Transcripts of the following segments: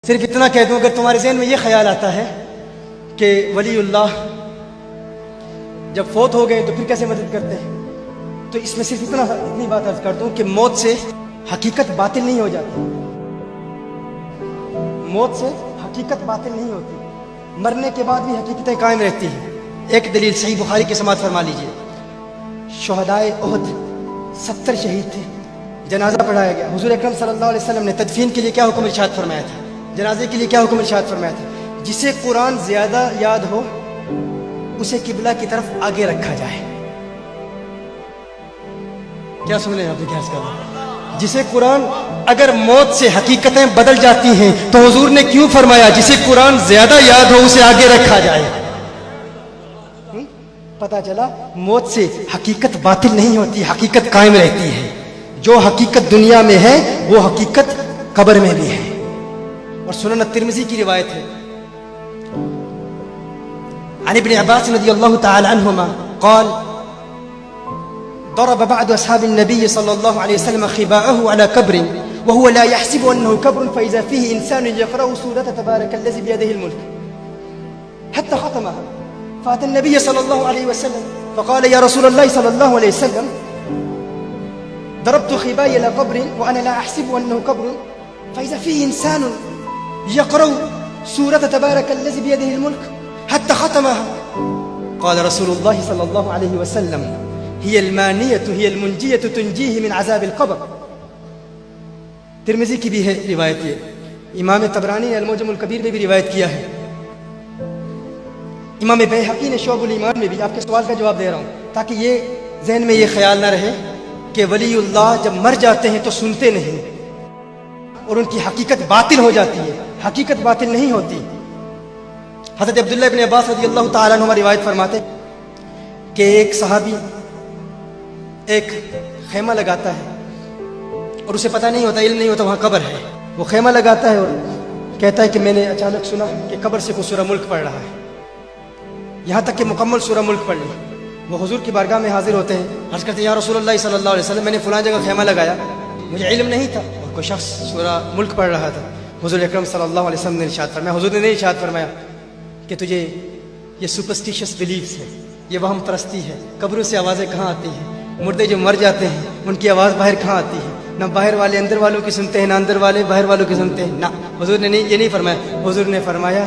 صرف اتنا کہہ دوں، اگر تمہارے ذہن میں یہ خیال آتا ہے کہ ولی اللہ جب فوت ہو گئے تو پھر کیسے مدد کرتے ہیں، تو اس میں صرف اتنی بات عرض کر دوں کہ موت سے حقیقت باطل نہیں ہو جاتی، موت سے حقیقت باطل نہیں ہوتی، مرنے کے بعد بھی حقیقتیں قائم رہتی ہیں۔ ایک دلیل صحیح بخاری کی سماعت فرما لیجئے، شہدائے احد 70 شہید تھے، جنازہ پڑھایا گیا، حضور اکرم صلی اللہ علیہ وسلم نے تدفین کے لیے کیا حکم ارشاد فرمایا تھا، جنازے کے لیے کیا حکم ارشاد فرمایا تھا؟ جسے قرآن زیادہ یاد ہو اسے قبلہ کی طرف آگے رکھا جائے۔ کیا سن رہے ہیں آپ نے، کیا اس کا جسے قرآن، اگر موت سے حقیقتیں بدل جاتی ہیں تو حضور نے کیوں فرمایا جسے قرآن زیادہ یاد ہو اسے آگے رکھا جائے؟ پتہ چلا موت سے حقیقت باطل نہیں ہوتی، حقیقت قائم رہتی ہے۔ جو حقیقت دنیا میں ہے وہ حقیقت قبر میں بھی ہے۔ اور سنن الترمذی کی روایت ہے، عن ابن عباس رضی اللہ تعالی عنہما قال ضرب بعض اصحاب النبي صلى الله عليه وسلم خباءه على قبر وهو لا يحسب انه قبر فاذا فيه انسان يقرأ سورة تبارك الذي بيده الملك حتى ختمها، فاتى النبي صلى الله عليه وسلم فقال يا رسول الله صلى الله عليه وسلم ضربت خباي الى قبر وانا لا احسب انه قبر فاذا فيه انسان يقرأ سورة تبارك الذي بيده الملك حتى ختمها، قال رسول الله صلى الله عليه وسلم هي المانية هي المنجية تنجيه من عذاب القبر۔ ترمذی کی بھی ہے روایت، یہ امام طبرانی نے المعجم الکبیر میں بھی روایت کیا ہے، امام بیہقی نے شعب الایمان میں بھی۔ آپ کے سوال کا جواب دے رہا ہوں تاکہ یہ ذہن میں یہ خیال نہ رہے کہ ولی اللہ جب مر جاتے ہیں تو سنتے نہیں اور ان کی حقیقت باطل ہو جاتی ہے، حقیقت باطل نہیں ہوتی۔ حضرت عبداللہ ابن عباس رضی اللہ تعالیٰ عنہ روایت فرماتے کہ ایک صحابی ایک خیمہ لگاتا ہے اور اسے پتہ نہیں ہوتا، علم نہیں ہوتا وہاں قبر ہے، وہ خیمہ لگاتا ہے اور کہتا ہے کہ میں نے اچانک سنا کہ قبر سے کوئی سورہ ملک پڑھ رہا ہے، یہاں تک کہ مکمل سورہ ملک پڑھ لی۔ وہ حضور کی بارگاہ میں حاضر ہوتے ہیں، عرض کرتے ہیں یا رسول اللہ صلی اللہ علیہ وسلم میں نے فلاں جگہ خیمہ لگایا، مجھے علم نہیں تھا، اور کوئی شخص سورہ ملک پڑھ رہا تھا۔ حضور اکرم صلی اللہ علیہ وسلم نے ارشاد فرمایا، حضور نے نہیں ارشاد فرمایا کہ تجھے یہ سپرسٹیشس بلیفز ہے، یہ وہم پرستی ہے، قبروں سے آوازیں کہاں آتی ہیں، مردے جو مر جاتے ہیں ان کی آواز باہر کہاں آتی ہے، نہ باہر والے اندر والوں کی سنتے ہیں، نہ اندر والے باہر والوں کی سنتے ہیں، نہ حضور نے یہ نہیں فرمایا۔ حضور نے فرمایا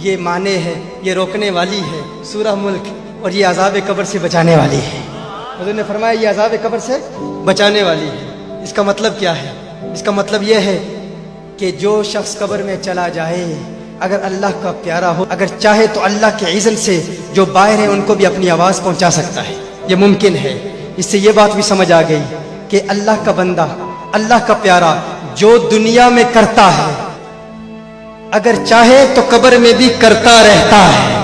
یہ مانے ہے، یہ روکنے والی ہے سورہ ملک، اور یہ عذاب قبر سے بچانے والی ہے۔ حضور نے فرمایا یہ عذاب قبر سے بچانے والی ہے۔ اس کا مطلب کیا ہے؟ اس کا مطلب یہ ہے کہ جو شخص قبر میں چلا جائے اگر اللہ کا پیارا ہو، اگر چاہے تو اللہ کے اذن سے جو باہر ہیں ان کو بھی اپنی آواز پہنچا سکتا ہے، یہ ممکن ہے۔ اس سے یہ بات بھی سمجھ آ گئی کہ اللہ کا بندہ، اللہ کا پیارا جو دنیا میں کرتا ہے اگر چاہے تو قبر میں بھی کرتا رہتا ہے،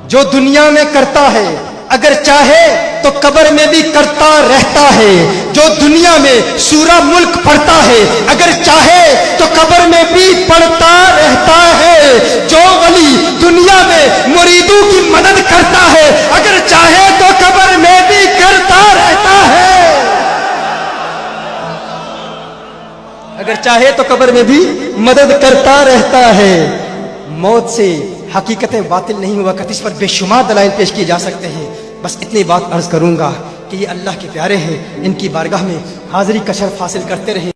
جو دنیا میں کرتا ہے اگر چاہے تو قبر میں بھی کرتا رہتا ہے، جو دنیا میں سورہ ملک پڑھتا ہے اگر چاہے تو قبر میں بھی پڑھتا رہتا ہے، جو ولی دنیا میں مریدوں کی مدد کرتا ہے اگر چاہے تو قبر میں بھی کرتا رہتا ہے، اگر چاہے تو قبر میں بھی مدد کرتا رہتا ہے۔ موت سے حقیقتیں باطل نہیں ہوا کرتی، اس پر بے شمار دلائل پیش کیے جا سکتے ہیں۔ بس اتنی بات عرض کروں گا کہ یہ اللہ کے پیارے ہیں، ان کی بارگاہ میں حاضری کا شرف حاصل کرتے رہیں۔